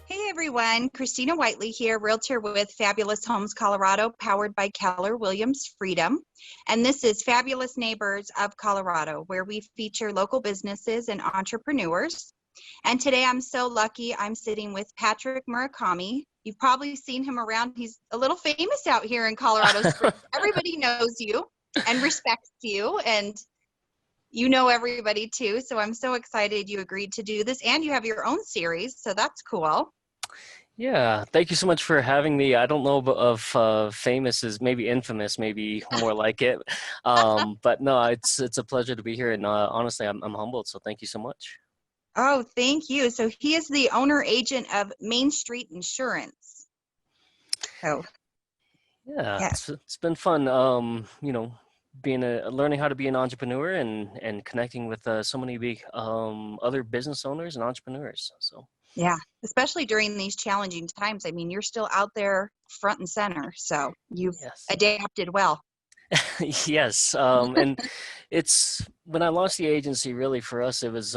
Hey everyone, Christina Whiteley here, realtor with Fabulous Homes Colorado, powered by Keller Williams Freedom. And this is Fabulous Neighbors of Colorado, where we feature local businesses and entrepreneurs. And today I'm so lucky I'm sitting with Patrick Murakami. You've probably seen him around. He's a little famous out here in Colorado Springs. Everybody knows you and respects you, and you know everybody too. So I'm so excited you agreed to do this, and you have your own series, so that's cool. Yeah, thank you so much for having me. I don't know of famous as maybe infamous, maybe more like it. But no, it's a pleasure to be here, and honestly, I'm humbled. So thank you so much. Oh, thank you. So he is the owner agent of Main Street Insurance. Oh, Yeah, yeah. it's been fun. Being learning how to be an entrepreneur and connecting with so many big other business owners and entrepreneurs. So Yeah, especially during these challenging times. I mean, you're still out there front and center, so you've yes. adapted well. Yes, and it's when I launched the agency, really for us, it was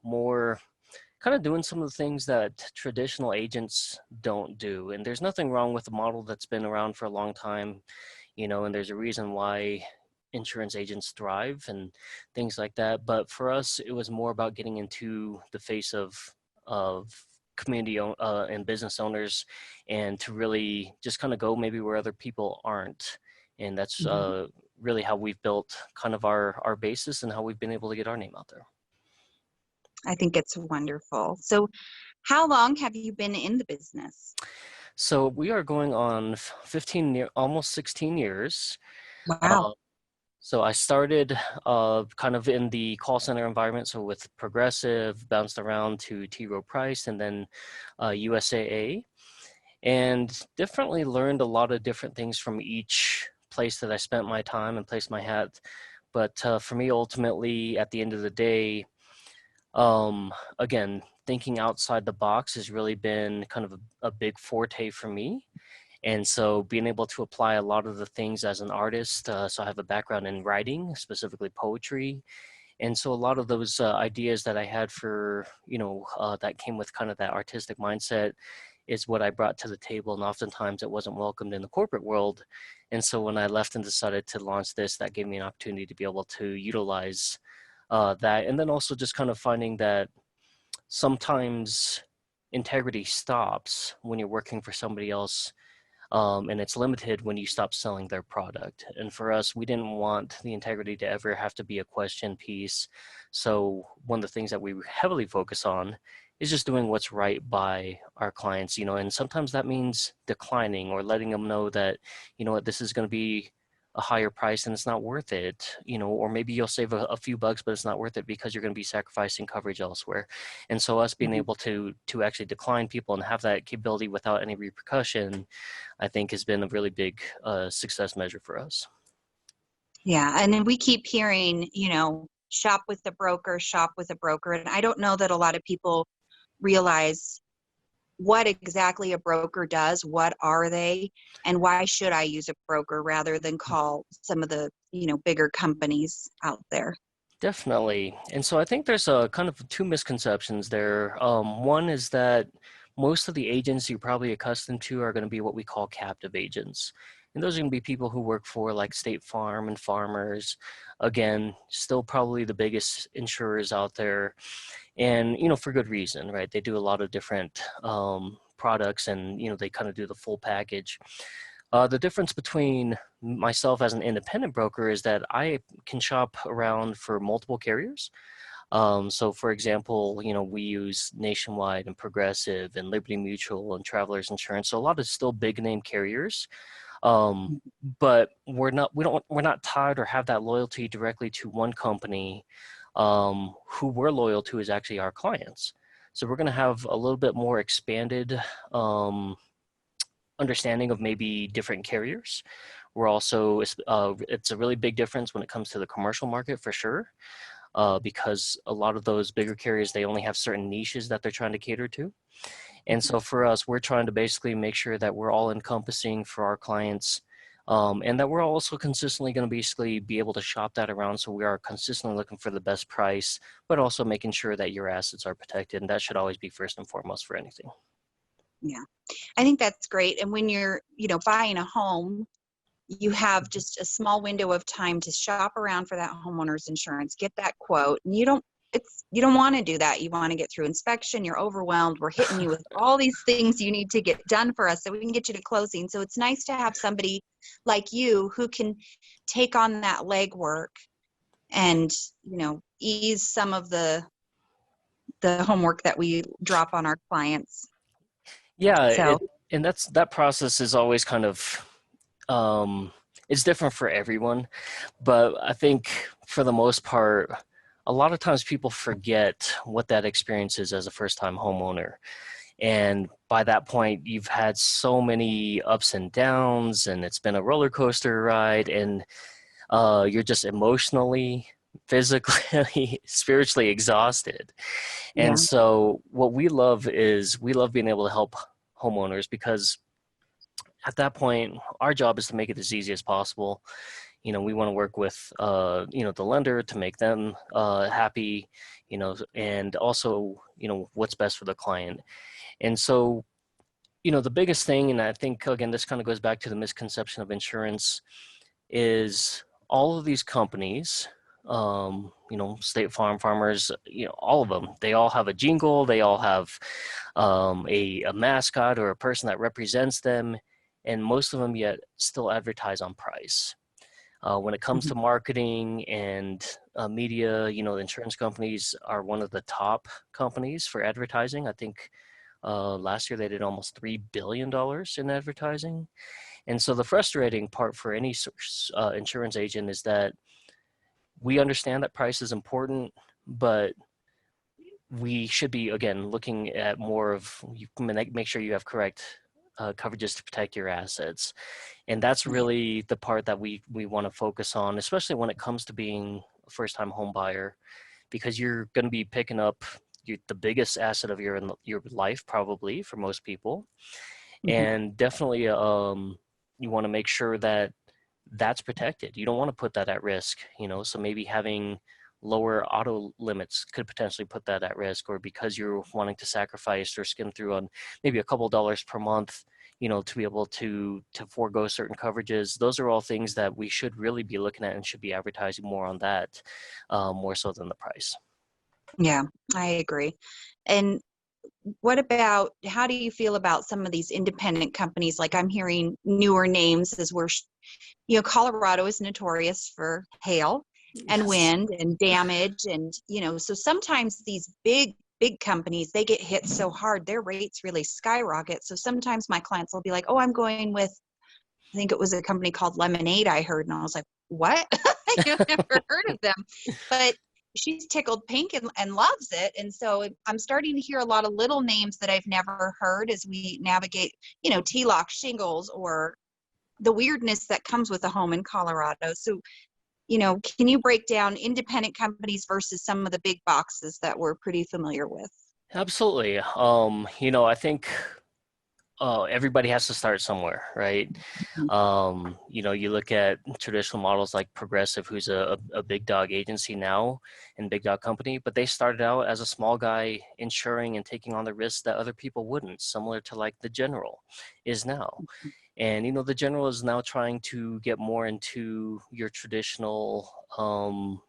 more kind of doing some of the things that traditional agents don't do. And there's nothing wrong with the model that's been around for a long time, and there's a reason why insurance agents thrive and things like that. But for us, it was more about getting into the face of community and business owners, and to really just kind of go maybe where other people aren't. And that's Mhm. really how we've built kind of our basis and how we've been able to get our name out there. I think it's wonderful. So, how long have you been in the business? So we are going on almost 16 years. Wow. Uh, so I started kind of in the call center environment. So with Progressive, bounced around to T. Rowe Price, and then USAA, and definitely learned a lot of different things from each place that I spent my time and placed my hat. But for me, ultimately, at the end of the day, again, thinking outside the box has really been kind of a big forte for me. And so being able to apply a lot of the things as an artist, so I have a background in writing, specifically poetry. And so a lot of those ideas that I had for, that came with kind of that artistic mindset is what I brought to the table. And oftentimes it wasn't welcomed in the corporate world. And so when I left and decided to launch this, that gave me an opportunity to be able to utilize that. And then also just kind of finding that sometimes integrity stops when you're working for somebody else, and it's limited when you stop selling their product. And for us, we didn't want the integrity to ever have to be a question piece. So one of the things that we heavily focus on is just doing what's right by our clients, and sometimes that means declining or letting them know that, what, this is going to be a higher price and it's not worth it, or maybe you'll save a few bucks, but it's not worth it because you're going to be sacrificing coverage elsewhere. And so us being Mhm. able to actually decline people and have that capability without any repercussion, I think has been a really big success measure for us. Yeah, and then we keep hearing, shop with the broker, shop with a broker. And I don't know that a lot of people realize what exactly a broker does, what are they, and why should I use a broker rather than call some of the, bigger companies out there. Definitely. And so I think there's a kind of two misconceptions there. One is that most of the agents you're probably accustomed to are going to be what we call captive agents. And those are going to be people who work for like State Farm and Farmers. Again, still probably the biggest insurers out there. And, for good reason, right? They do a lot of different products, and, they kind of do the full package. The difference between myself as an independent broker is that I can shop around for multiple carriers. So for example, we use Nationwide and Progressive and Liberty Mutual and Travelers Insurance. So a lot of still big name carriers. Um, but we're not tied or have that loyalty directly to one company. Who we're loyal to is actually our clients. So we're going to have a little bit more expanded understanding of maybe different carriers. We're also, it's a really big difference when it comes to the commercial market for sure, because a lot of those bigger carriers, they only have certain niches that they're trying to cater to. And so for us, we're trying to basically make sure that we're all encompassing for our clients And that we're also consistently going to basically be able to shop that around. So we are consistently looking for the best price, but also making sure that your assets are protected. And that should always be first and foremost for anything. Yeah, I think that's great. And when you're, buying a home, you have just a small window of time to shop around for that homeowner's insurance, get that quote. And you don't want to do that. You want to get through inspection. You're overwhelmed. We're hitting you with all these things you need to get done for us so we can get you to closing. So it's nice to have somebody like you who can take on that legwork and, ease some of the homework that we drop on our clients. Yeah, So and that process is always kind of it's different for everyone, but I think for the most part, a lot of times people forget what that experience is as a first-time homeowner. And by that point, you've had so many ups and downs, and it's been a roller coaster ride, and you're just emotionally, physically, spiritually exhausted. yeah, And so what we love is we love being able to help homeowners, because at that point, our job is to make it as easy as possible. We want to work with, the lender to make them happy, and also, what's best for the client. And so, the biggest thing, and I think, again, this kind of goes back to the misconception of insurance, is all of these companies, State Farm, Farmers, all of them, they all have a jingle, they all have a mascot or a person that represents them, and most of them yet still advertise on price. When it comes mhm, to marketing and media, the insurance companies are one of the top companies for advertising. I think last year they did almost $3 billion in advertising. And so the frustrating part for any insurance agent is that we understand that price is important, but we should be, again, looking at more of, you make sure you have correct coverages to protect your assets. And that's right. really the part that we want to focus on, especially when it comes to being a first-time home buyer, because you're going to be picking up the biggest asset of your life, probably for most people. Mhm. And definitely you want to make sure that that's protected. You don't want to put that at risk, so maybe having lower auto limits could potentially put that at risk, or because you're wanting to sacrifice or skim through on maybe a couple dollars per month, to be able to forego certain coverages. Those are all things that we should really be looking at and should be advertising more on that, more so than the price. Yeah, I agree. And what about, how do you feel about some of these independent companies? Like, I'm hearing newer names as Colorado is notorious for hail and Yes. wind and damage. And, so sometimes these big companies, they get hit so hard, their rates really skyrocket. So sometimes my clients will be like, oh, I'm going with, I think it was a company called Lemonade, I heard. And I was like, what? I've never heard of them. But she's tickled pink and loves it. And so I'm starting to hear a lot of little names that I've never heard as we navigate, T-lock shingles or the weirdness that comes with a home in Colorado. So, can you break down independent companies versus some of the big boxes that we're pretty familiar with? Absolutely. I think everybody has to start somewhere, right? You look at traditional models like Progressive, who's a big dog agency now and big dog company, but they started out as a small guy insuring and taking on the risks that other people wouldn't, similar to like the General is now. And, the General is now trying to get more into your traditional, more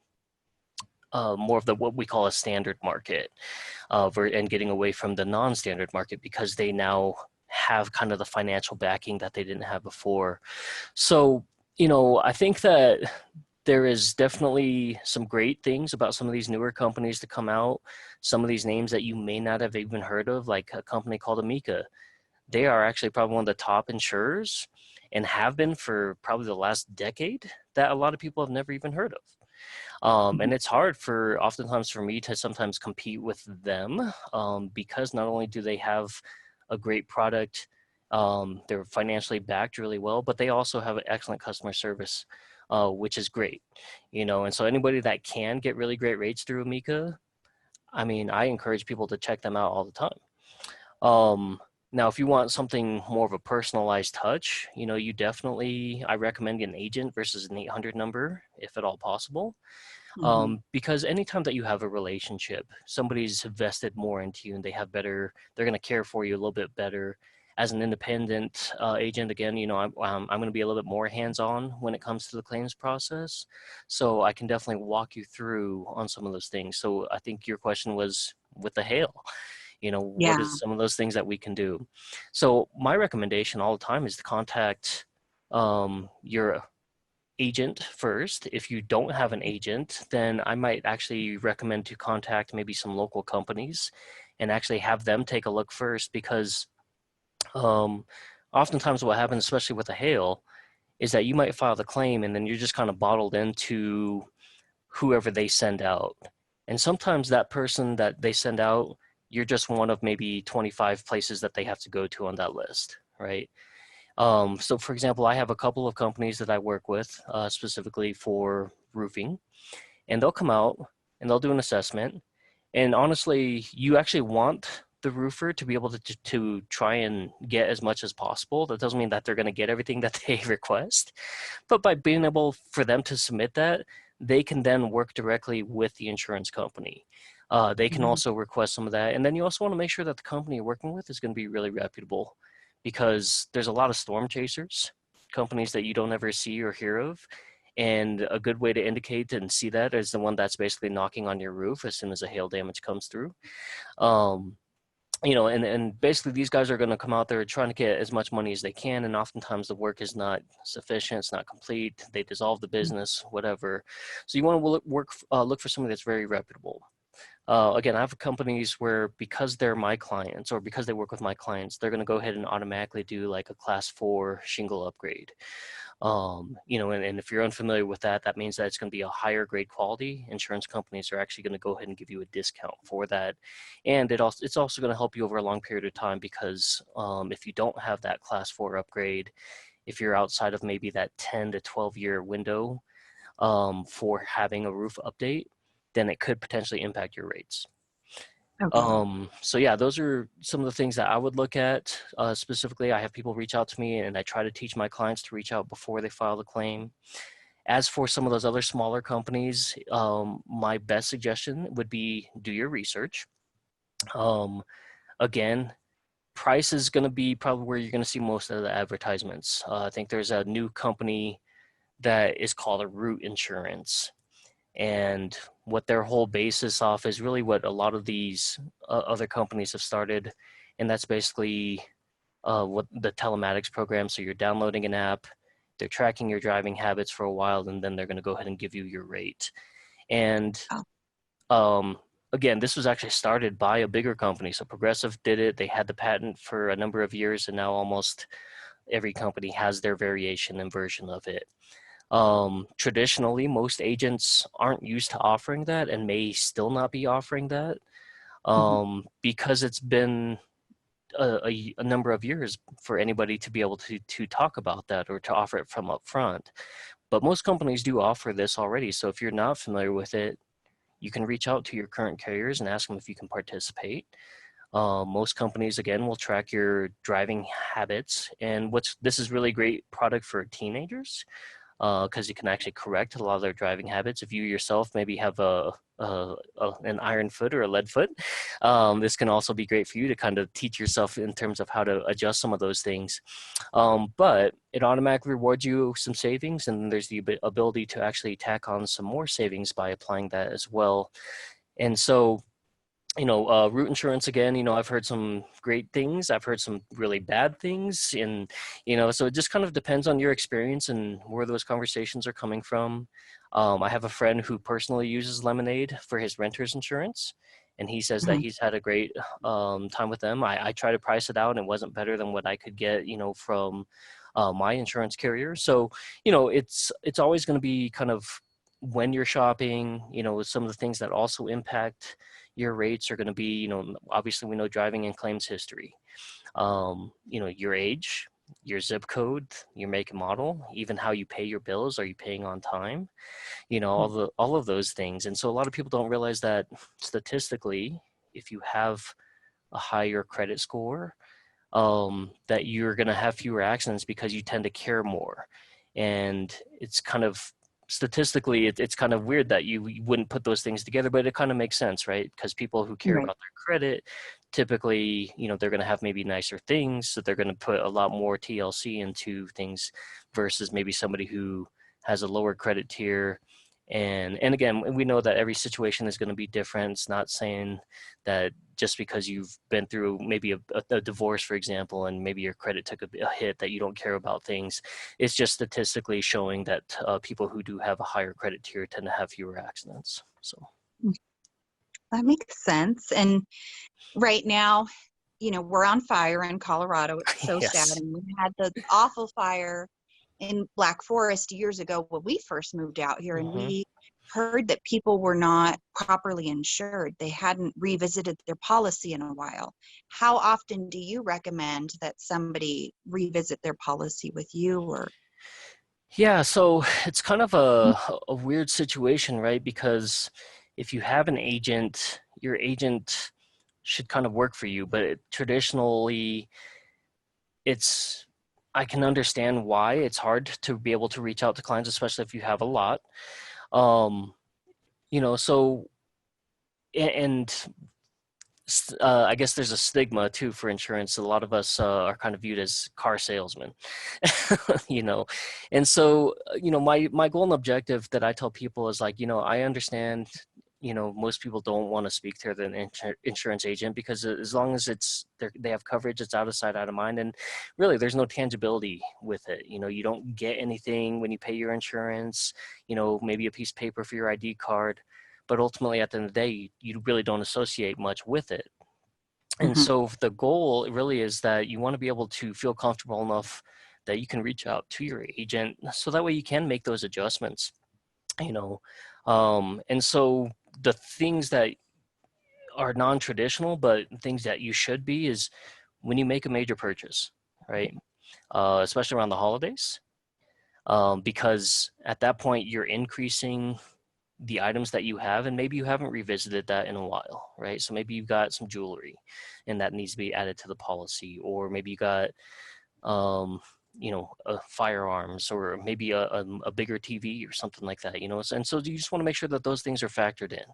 of the what we call a standard market, and getting away from the non-standard market, because they now have kind of the financial backing that they didn't have before. So, I think that there is definitely some great things about some of these newer companies to come out. Some of these names that you may not have even heard of, like a company called Amica. They are actually probably one of the top insurers and have been for probably the last decade, that a lot of people have never even heard of. And it's hard oftentimes for me to sometimes compete with them, because not only do they have a great product, they're financially backed really well, but they also have excellent customer service, which is great, and so anybody that can get really great rates through Amica, I mean, I encourage people to check them out all the time. Um, Now, if you want something more of a personalized touch, you definitely, I recommend an agent versus an 800 number, if at all possible. Hmm. Because anytime that you have a relationship, somebody's invested more into you and they're going to care for you a little bit better. As an independent agent, again, I'm going to be a little bit more hands-on when it comes to the claims process. So I can definitely walk you through on some of those things. So I think your question was with the hail, what Yeah. is some of those things that we can do? So my recommendation all the time is to contact your agent first. If you don't have an agent, then I might actually recommend to contact maybe some local companies and actually have them take a look first, because um, oftentimes what happens, especially with a hail, is that you might file the claim and then you're just kind of bottled into whoever they send out. And sometimes that person that they send out, you're just one of maybe 25 places that they have to go to on that list, right? So for example, I have a couple of companies that I work with specifically for roofing, and they'll come out and they'll do an assessment. And honestly, you actually want the roofer to be able to try and get as much as possible. That doesn't mean that they're going to get everything that they request, but by being able for them to submit that, they can then work directly with the insurance company. They can Hmm. also request some of that. And then you also want to make sure that the company you're working with is going to be really reputable, because there's a lot of storm chasers, companies that you don't ever see or hear of. And a good way to indicate and see that is the one that's basically knocking on your roof as soon as a hail damage comes through. Um, and basically these guys are going to come out there trying to get as much money as they can, and oftentimes the work is not sufficient, it's not complete, they dissolve the business, whatever. So you want to look for somebody that's very reputable. Again, I have companies where, because they're my clients or because they work with my clients, they're going to go ahead and automatically do like a class 4 shingle upgrade. And if you're unfamiliar with that, that means that it's going to be a higher grade quality. Insurance companies are actually going to go ahead and give you a discount for that. And it's also going to help you over a long period of time, because if you don't have that class 4 upgrade, if you're outside of maybe that 10 to 12 year window for having a roof update, then it could potentially impact your rates. Okay. So yeah, those are some of the things that I would look at. Specifically, I have people reach out to me and I try to teach my clients to reach out before they file the claim. As for some of those other smaller companies, my best suggestion would be do your research. Um, Again, price is going to be probably where you're going to see most of the advertisements. I think there's a new company that is called a Root Insurance, and what their whole basis off is really what a lot of these other companies have started, and that's basically what the telematics program. So you're downloading an app, they're tracking your driving habits for a while, and then they're going to go ahead and give you your rate. And Oh. um, again, this was actually started by a bigger company. So Progressive did it. They had the patent for a number of years, and now almost every company has their variation and version of it. Traditionally, most agents aren't used to offering that and may still not be offering that Mhm. because it's been a number of years for anybody to be able to talk about that or to offer it from up front. But most companies do offer this already. So if you're not familiar with it, you can reach out to your current carriers and ask them if you can participate. Most companies, again, will track your driving habits. And this is really great product for teenagers, because you can actually correct a lot of their driving habits. If you yourself maybe have an iron foot or a lead foot, this can also be great for you to kind of teach yourself in terms of how to adjust some of those things. But it automatically rewards you some savings, and there's the ability to actually tack on some more savings by applying that as well. And so, root insurance, again, I've heard some great things. I've heard some really bad things. And, so it just kind of depends on your experience and where those conversations are coming from. I have a friend who personally uses Lemonade for his renter's insurance, and he says that Mhm. he's had a great time with them. I try to price it out, and it wasn't better than what I could get, from my insurance carrier. So, it's always going to be kind of when you're shopping, some of the things that also impact your rates are going to be, obviously we know driving and claims history, your age, your zip code, your make and model, even how you pay your bills. Are you paying on time? All of those things. And so a lot of people don't realize that statistically, if you have a higher credit score, that you're going to have fewer accidents because you tend to care more. And it's kind of statistically, it's kind of weird that you wouldn't put those things together, but it kind of makes sense, right? Because people who care Right. about their credit, typically, they're going to have maybe nicer things, so they're going to put a lot more TLC into things versus maybe somebody who has a lower credit tier. And again, we know that every situation is going to be different. It's not saying that just because you've been through maybe a divorce, for example, and maybe your credit took a hit, that you don't care about things. It's just statistically showing that people who do have a higher credit tier tend to have fewer accidents. So That makes sense. And right now, we're on fire in Colorado. It's so sad. yes. And we had the awful fire in Black Forest years ago when we first moved out here, and Hmm. we heard that people were not properly insured. They hadn't revisited their policy in a while. How often do you recommend that somebody revisit their policy with you? Or Yeah, so it's kind of a weird situation, right? Because if you have an agent, your agent should kind of work for you, but traditionally, it's I can understand why it's hard to be able to reach out to clients, especially if you have a lot. Um, so and I guess there's a stigma too for insurance. A lot of us are kind of viewed as car salesmen, you know. And so, my goal and objective that I tell people is like, I understand, most people don't want to speak to an insurance agent because as long as they have coverage, it's out of sight, out of mind. And really, there's no tangibility with it. You don't get anything when you pay your insurance, maybe a piece of paper for your ID card, but ultimately at the end of the day, you really don't associate much with it. And Mhm. so the goal really is that you want to be able to feel comfortable enough that you can reach out to your agent so that way you can make those adjustments, you know. And so the things that are non-traditional, but things that you should be is when you make a major purchase, right? Especially around the holidays, because at that point you're increasing the items that you have, and maybe you haven't revisited that in a while, right? So maybe you've got some jewelry and that needs to be added to the policy, or maybe you got um firearms, or maybe a bigger TV or something like that, and so you just want to make sure that those things are factored in.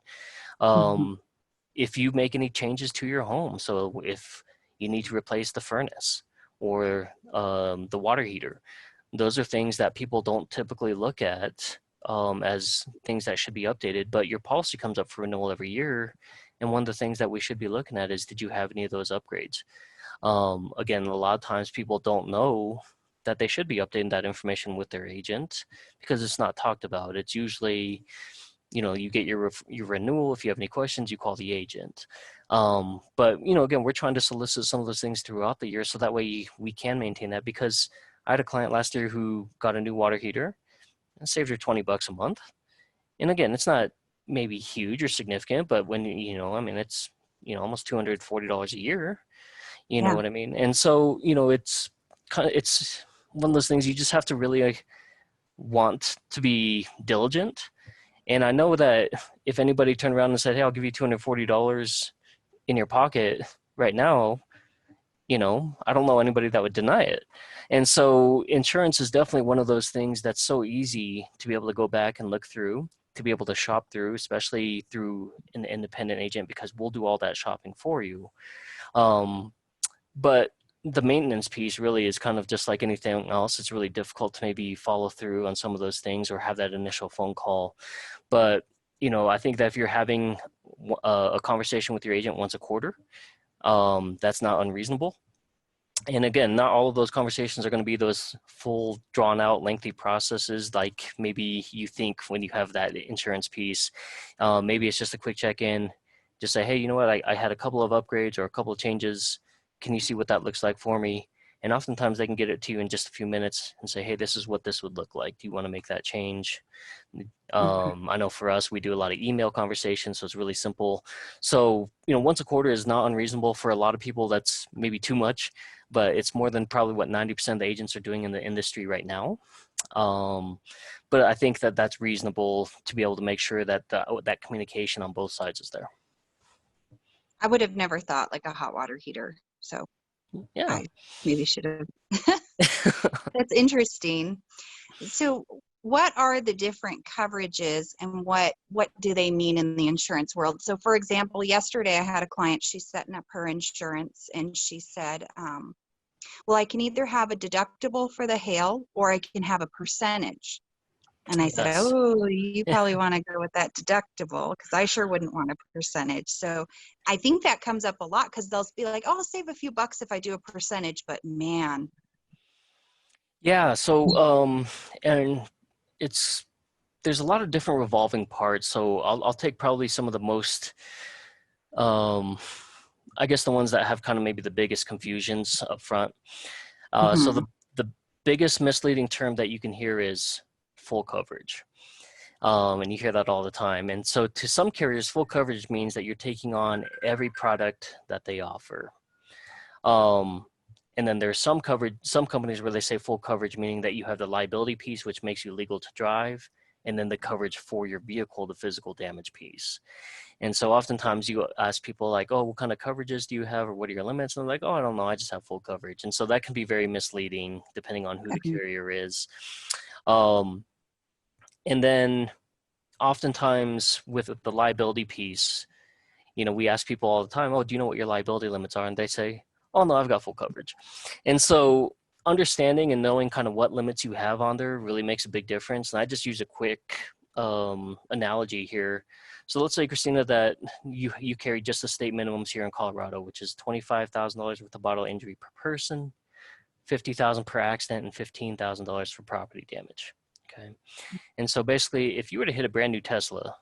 Mhm. um if you make any changes to your home, so if you need to replace the furnace or the water heater, those are things that people don't typically look at as things that should be updated, but your policy comes up for renewal every year. And one of the things that we should be looking at is, did you have any of those upgrades? Again, a lot of times people don't know that they should be updating that information with their agent because it's not talked about. It's usually, you get your renewal. If you have any questions, you call the agent. But again, we're trying to solicit some of those things throughout the year so that way we can maintain that, because I had a client last year who got a new water heater and saved her $20 a month. And again, it's not maybe huge or significant, but when I mean, it's almost $240 a year. You know Yeah. what I mean? And so it's one of those things you just have to really want to be diligent. And I know that if anybody turned around and said, "Hey, I'll give you $240 in your pocket right now," I don't know anybody that would deny it. And so insurance is definitely one of those things that's so easy to be able to go back and look through, to be able to shop through, especially through an independent agent, because we'll do all that shopping for you. Um, but the maintenance piece really is kind of just like anything else. It's really difficult to maybe follow through on some of those things or have that initial phone call. But, I think that if you're having a conversation with your agent once a quarter, that's not unreasonable. And again, not all of those conversations are going to be those full, drawn out, lengthy processes like maybe you think when you have that insurance piece. Maybe it's just a quick check in, just say, hey, you know what, I had a couple of upgrades or a couple of changes. Can you see what that looks like for me? And oftentimes they can get it to you in just a few minutes and say, hey, this is what this would look like. Do you want to make that change? Mhm. I know for us, we do a lot of email conversations, so it's really simple. So, once a quarter is not unreasonable. For a lot of people, that's maybe too much, but it's more than probably what 90% of the agents are doing in the industry right now. Um, but I think that that's reasonable to be able to make sure that that communication on both sides is there. I would have never thought like a hot water heater. So. Yeah. I maybe should have. That's interesting. So what are the different coverages and what do they mean in the insurance world? So for example, yesterday I had a client, she's setting up her insurance and she said, well, I can either have a deductible for the hail or I can have a percentage. And I said, Yes. oh, you probably want to go with that deductible because I sure wouldn't want a percentage. So I think that comes up a lot because they'll be like, oh, I'll save a few bucks if I do a percentage. But man, Yeah. So, and it's, there's a lot of different revolving parts. So I'll take probably some of the most, um, I guess the ones that have kind of maybe the biggest confusions up front. So mhm. the biggest misleading term that you can hear is full coverage. And you hear that all the time. And so to some carriers, full coverage means that you're taking on every product that they offer. Um, and then there's some coverage, some companies where they say full coverage, meaning that you have the liability piece, which makes you legal to drive, and then the coverage for your vehicle, the physical damage piece. And so oftentimes you ask people like, oh, what kind of coverages do you have or what are your limits? And they're like, oh, I don't know, I just have full coverage. And so that can be very misleading depending on who the Mhm. carrier is. Um, and then oftentimes with the liability piece, you know, we ask people all the time, oh, do you know what your liability limits are? And they say, oh, no, I've got full coverage. And so understanding and knowing kind of what limits you have on there really makes a big difference. And I just use a quick analogy here. So let's say, Christina, that you carry just the state minimums here in Colorado, which is $25,000 worth of bodily injury per person, $50,000 per accident, and $15,000 for property damage. Okay. And so basically, if you were to hit a brand new Tesla,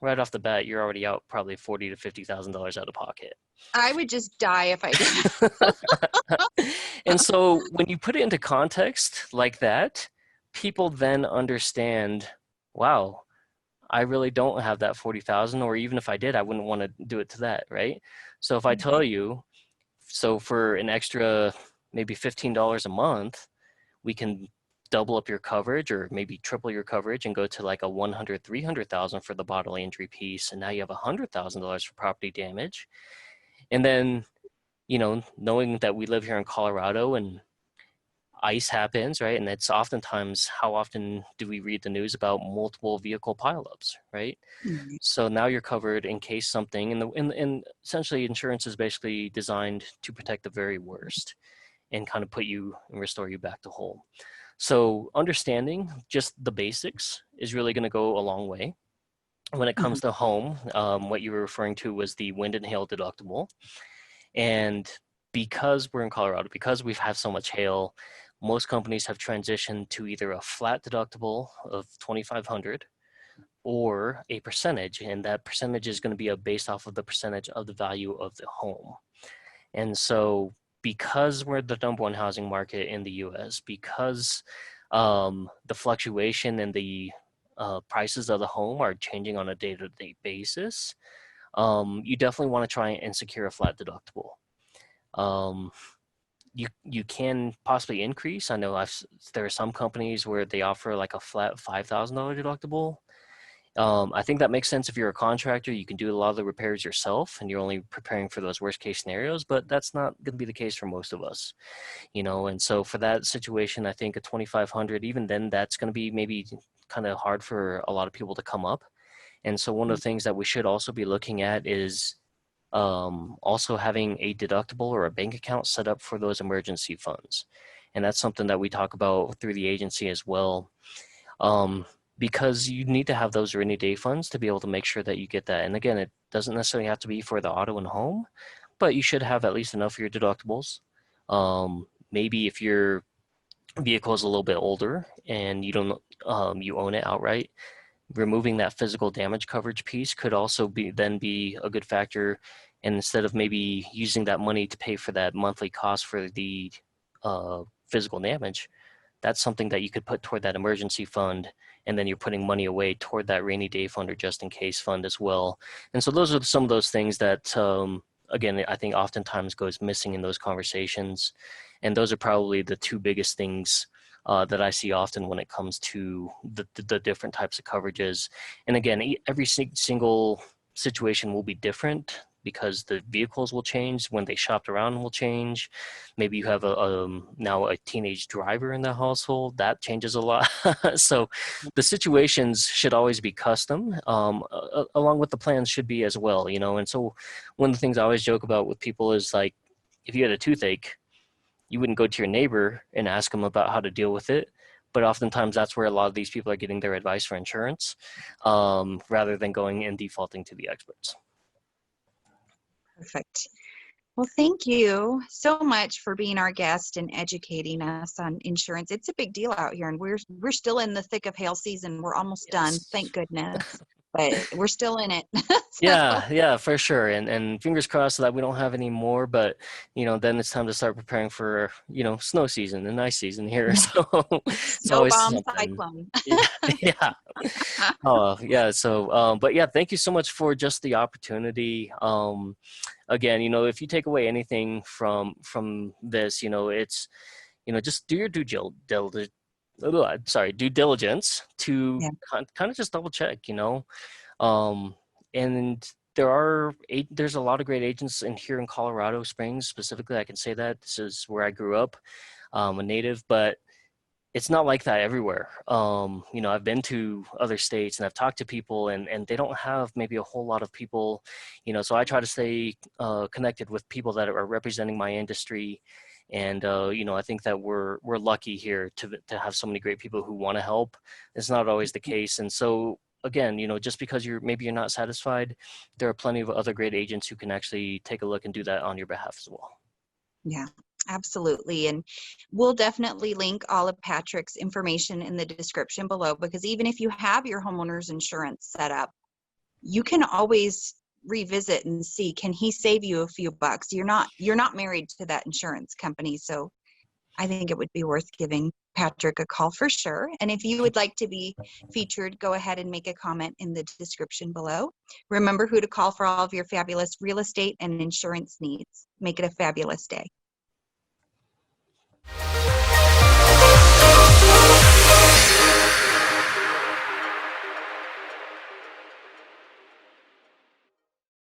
right off the bat, you're already out probably $40,000 to $50,000 out of pocket. I would just die if I did. And so when you put it into context like that, people then understand, wow, I really don't have that 40,000, or even if I did, I wouldn't want to do it to that, right? So if I tell you, so for an extra maybe $15 a month, we can double up your coverage or maybe triple your coverage and go to like a 100, 300,000 for the bodily injury piece. And now you have $100,000 for property damage. And then, you know, knowing that we live here in Colorado and ice happens, right? And it's oftentimes, how often do we read the news about multiple vehicle pileups, right? Mhm. So now you're covered in case something, and essentially insurance is basically designed to protect the very worst and kind of put you and restore you back to whole. So understanding just the basics is really going to go a long way. When it Mhm. comes to home, what you were referring to was the wind and hail deductible. And because we're in Colorado, because we've had so much hail, most companies have transitioned to either a flat deductible of 2,500 or a percentage, and that percentage is going to be based off of the percentage of the value of the home. And so because we're the number one housing market in the US, because the fluctuation and the prices of the home are changing on a day-to-day basis, you definitely want to try and secure a flat deductible. Um, you can possibly increase. I know there are some companies where they offer like a flat $5,000 deductible. I think that makes sense if you're a contractor. You can do a lot of the repairs yourself and you're only preparing for those worst case scenarios, but that's not going to be the case for most of us, you know. And so for that situation, I think a 2,500, even then, that's going to be maybe kind of hard for a lot of people to come up. And so one of the things that we should also be looking at is also having a deductible or a bank account set up for those emergency funds. And that's something that we talk about through the agency as well. Um, because you need to have those rainy day funds to be able to make sure that you get that. And again, it doesn't necessarily have to be for the auto and home, but you should have at least enough for your deductibles. Maybe if your vehicle is a little bit older and you don't, you own it outright, removing that physical damage coverage piece could also be a good factor. And instead of maybe using that money to pay for that monthly cost for the physical damage, that's something that you could put toward that emergency fund, and then you're putting money away toward that rainy day fund or just in case fund as well. And so those are some of those things that, again, I think oftentimes goes missing in those conversations. And those are probably the two biggest things that I see often when it comes to the different types of coverages. And again, every single situation will be different because the vehicles will change when they shopped around will change. Maybe you have now a teenage driver in the household, that changes a lot. So the situations should always be custom, along with the plans should be as well, you know. And so one of the things I always joke about with people is like, if you had a toothache, you wouldn't go to your neighbor and ask them about how to deal with it. But oftentimes that's where a lot of these people are getting their advice for insurance, rather than going and defaulting to the experts. Perfect. Well, thank you so much for being our guest and educating us on insurance. It's a big deal out here, and we're still in the thick of hail season. We're almost done, thank goodness, but we're still in it. Yeah, for sure. And fingers crossed that we don't have any more, but you know, then it's time to start preparing for, you know, snow season and ice season here. So it's Snow always bomb something. cyclone. Yeah. Oh, yeah. So, but yeah, thank you so much for just the opportunity. Again, you know, if you take away anything from this, you know, it's, you know, just do your due diligence to Yeah. kind of just double check, you know. And there's a lot of great agents in here in Colorado Springs specifically. I can say that this is where I grew up, a native, but it's not like that everywhere. You know, I've been to other states and I've talked to people, and they don't have maybe a whole lot of people, you know, so I try to stay connected with people that are representing my industry. And, you know, I think that we're lucky here to have so many great people who want to help. It's not always the case. And so, again, you know, just because you're not satisfied, there are plenty of other great agents who can actually take a look and do that on your behalf as well. Yeah, absolutely. And we'll definitely link all of Patrick's information in the description below, because even if you have your homeowner's insurance set up, you can always revisit and see, can he save you a few bucks? You're not married to that insurance company. So I think it would be worth giving Patrick a call for sure. And if you would like to be featured, go ahead and make a comment in the description below. Remember who to call for all of your fabulous real estate and insurance needs. Make it a fabulous day.